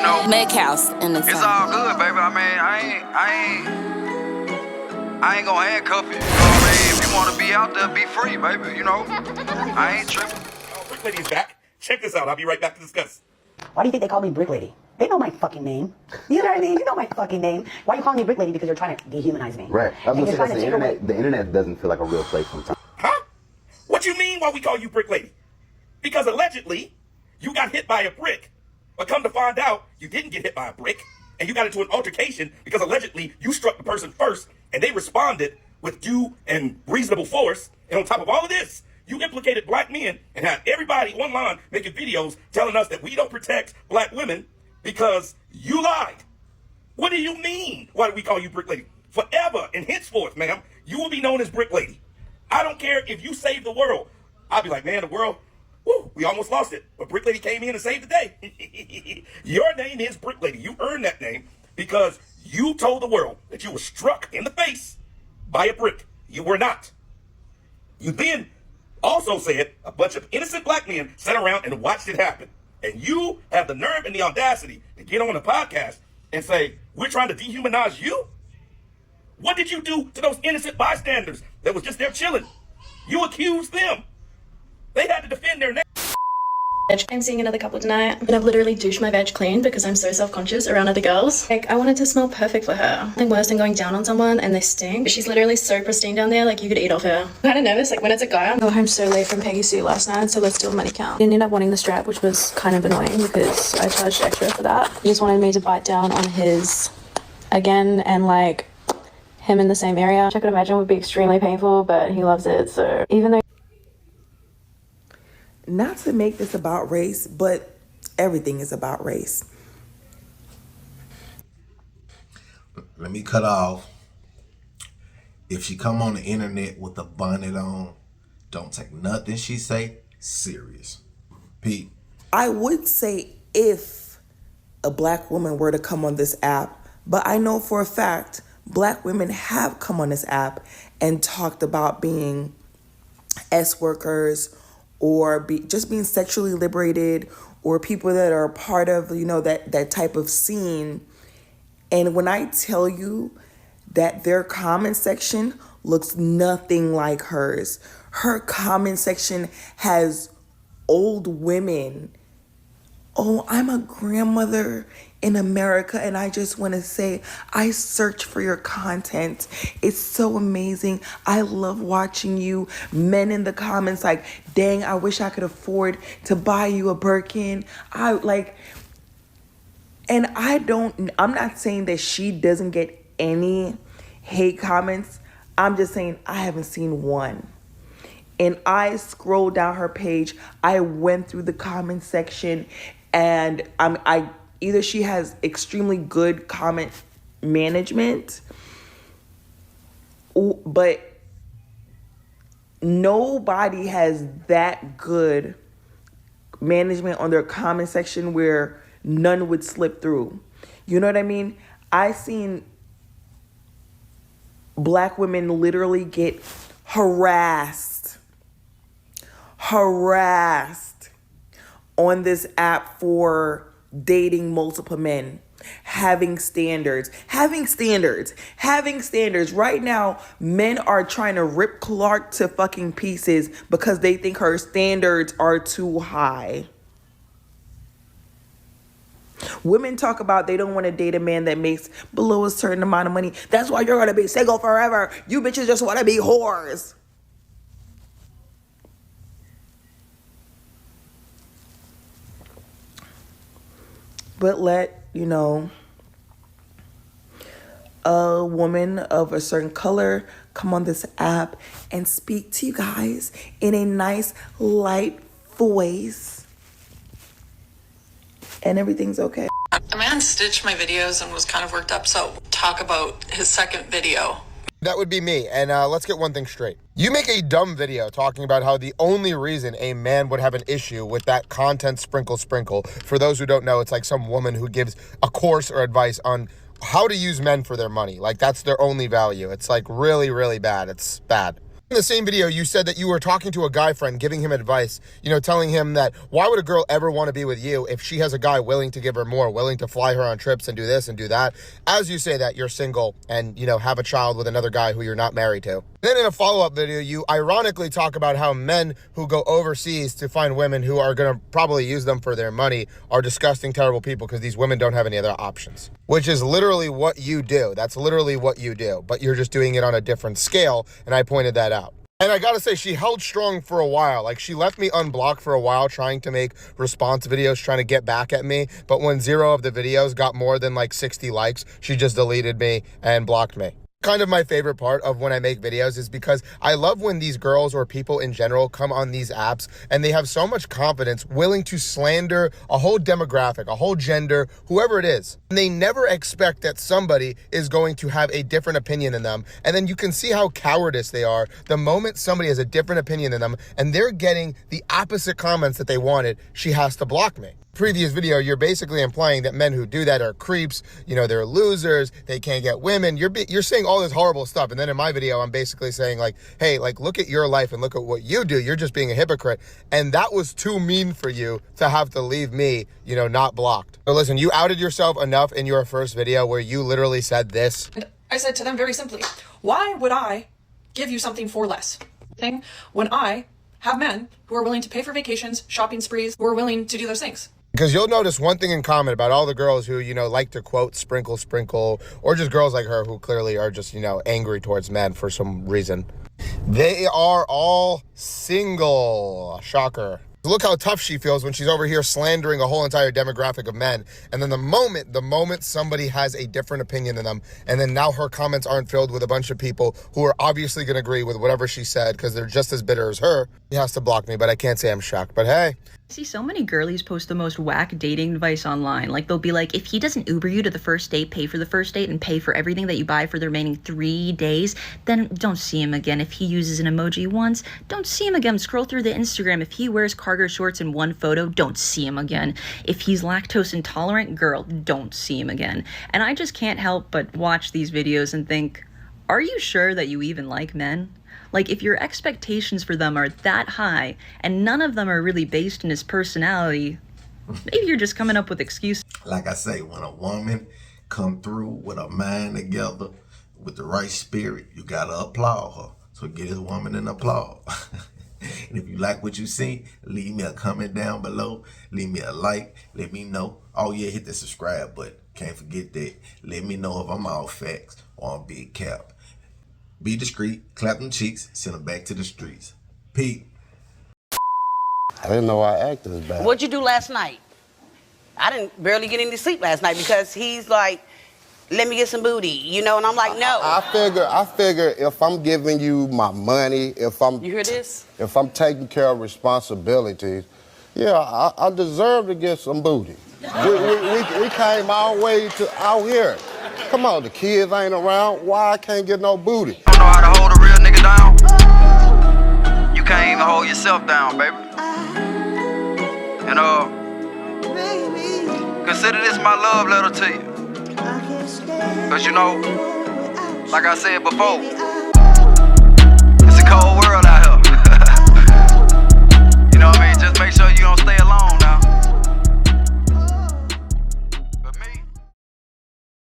know, Make house in the it's all good, baby. I mean, I ain't gonna handcuff you. You know what I mean? If you wanna be out there, be free, baby. You know, I ain't tripping. Brick Lady is back. Check this out. I'll be right back to discuss. Why do you think they call me Brick Lady? They know my fucking name. You know what I mean? You know my fucking name. Why are you calling me Brick Lady? Because you're trying to dehumanize me. Right. I was gonna say, the internet doesn't feel like a real place sometimes. Huh? What you mean why we call you Brick Lady? Because allegedly, you got hit by a brick. But come to find out, you didn't get hit by a brick. And you got into an altercation because allegedly you struck the person first and they responded with due and reasonable force. And on top of all of this, you implicated black men and had everybody online making videos telling us that we don't protect black women because you lied. What do you mean? Why do we call you Brick Lady? Forever and henceforth, ma'am, you will be known as Brick Lady. I don't care if you save the world. I'll be like, man, the world, woo, we almost lost it. But Brick Lady came in and saved the day. Your name is Brick Lady. You earned that name because you told the world that you were struck in the face by a brick. You were not. You then also said a bunch of innocent black men sat around and watched it happen. And you have the nerve and the audacity to get on a podcast and say, we're trying to dehumanize you? What did you do to those innocent bystanders that was just there chilling? You accused them. They had to defend their name. I'm seeing another couple tonight, and I've literally douched my veg clean because I'm so self-conscious around other girls. Like, I wanted to smell perfect for her. Nothing worse than going down on someone and they stink. But she's literally so pristine down there, like you could eat off her. I'm kind of nervous, like when it's a guy. I got home so late from Peggy Sue last night, so let's do a money count. I didn't end up wanting the strap, which was kind of annoying because I charged extra for that. He just wanted me to bite down on his again and like him in the same area, which I could imagine would be extremely painful, but he loves it, so even though not to make this about race, but everything is about race. Let me cut off. If she come on the internet with a bonnet on, don't take nothing she say serious. Pete. I would say if a black woman were to come on this app, but I know for a fact black women have come on this app and talked about being S-workers or just being sexually liberated, or people that are part of, you know, that type of scene. And when I tell you that their comment section looks nothing like hers, her comment section has old women. Oh, I'm a grandmother in America, and I just want to say I search for your content. It's so amazing. I love watching you. Men in the comments like, dang, I wish I could afford to buy you a Birkin. I'm not saying that she doesn't get any hate comments. I'm just saying I haven't seen one. And I scrolled down her page. I went through the comment section, and either she has extremely good comment management, but nobody has that good management on their comment section where none would slip through. You know what I mean? I seen black women literally get harassed on this app for dating multiple men, having standards. Right now, men are trying to rip Clark to fucking pieces because they think her standards are too high. Women talk about they don't want to date a man that makes below a certain amount of money. That's why you're going to be single forever. You bitches just want to be whores. But let, a woman of a certain color come on this app and speak to you guys in a nice, light voice. And everything's okay. A man stitched my videos and was kind of worked up, so talk about his second video. That would be me, and let's get one thing straight. You make a dumb video talking about how the only reason a man would have an issue with that content sprinkle. For those who don't know, it's like some woman who gives a course or advice on how to use men for their money. Like, that's their only value. It's like really, really bad. It's bad. In the same video, you said that you were talking to a guy friend, giving him advice, you know, telling him that why would a girl ever want to be with you if she has a guy willing to give her more, willing to fly her on trips and do this and do that. As you say that, you're single and, you know, have a child with another guy who you're not married to. Then in a follow-up video, you ironically talk about how men who go overseas to find women who are going to probably use them for their money are disgusting, terrible people because these women don't have any other options, which is literally what you do. That's literally what you do, but you're just doing it on a different scale, and I pointed that out. And I gotta say, she held strong for a while. Like, she left me unblocked for a while trying to make response videos, trying to get back at me. But when 0 of the videos got more than like 60 likes, she just deleted me and blocked me. Kind of my favorite part of when I make videos is because I love when these girls or people in general come on these apps and they have so much confidence, willing to slander a whole demographic, a whole gender, whoever it is. And they never expect that somebody is going to have a different opinion than them. And then you can see how cowardice they are the moment somebody has a different opinion than them and they're getting the opposite comments that they wanted. She has to block me. Previous video, you're basically implying that men who do that are creeps, you know, they're losers, they can't get women. You're saying all this horrible stuff. And then in my video, I'm basically saying like, hey, like, look at your life and look at what you do. You're just being a hypocrite. And that was too mean for you to have to leave me, you know, not blocked. So listen, you outed yourself enough in your first video where you literally said this. And I said to them very simply, why would I give you something for less? When I have men who are willing to pay for vacations, shopping sprees, who are willing to do those things. Because you'll notice one thing in common about all the girls who, you know, like to quote sprinkle, sprinkle, or just girls like her who clearly are just, you know, angry towards men for some reason. They are all single. Shocker. Look how tough she feels when she's over here slandering a whole entire demographic of men. And then the moment somebody has a different opinion than them, and then now her comments aren't filled with a bunch of people who are obviously going to agree with whatever she said because they're just as bitter as her, she has to block me. But I can't say I'm shocked. But hey. I see so many girlies post the most whack dating advice online. Like, they'll be like, if he doesn't Uber you to the first date, pay for the first date, and pay for everything that you buy for the remaining 3 days, then don't see him again. If he uses an emoji once, don't see him again. Scroll through the Instagram. If he wears cargo shorts in one photo, don't see him again. If he's lactose intolerant, girl, don't see him again. And I just can't help but watch these videos and think, are you sure that you even like men? Like, if your expectations for them are that high and none of them are really based in his personality, maybe you're just coming up with excuses. Like I say, when a woman come through with a mind together, with the right spirit, you gotta applaud her. So get this woman an applause. And if you like what you see, leave me a comment down below. Leave me a like. Let me know. Oh yeah, hit the subscribe button. Can't forget that. Let me know if I'm all facts or I'm big cap. Be discreet, clap them cheeks, send them back to the streets. Pete. I didn't know I acted as bad. What'd you do last night? I didn't barely get any sleep last night because he's like, let me get some booty, you know, and I'm like, no. I figure if I'm giving you my money, if I'm... You hear this? If I'm taking care of responsibilities, yeah, I deserve to get some booty. We came all the way to out here. Come on, the kids ain't around. Why I can't get no booty? You don't know how to hold a real nigga down? You can't even hold yourself down, baby. And consider this my love letter to you. Cause you know, like I said before, it's a cold world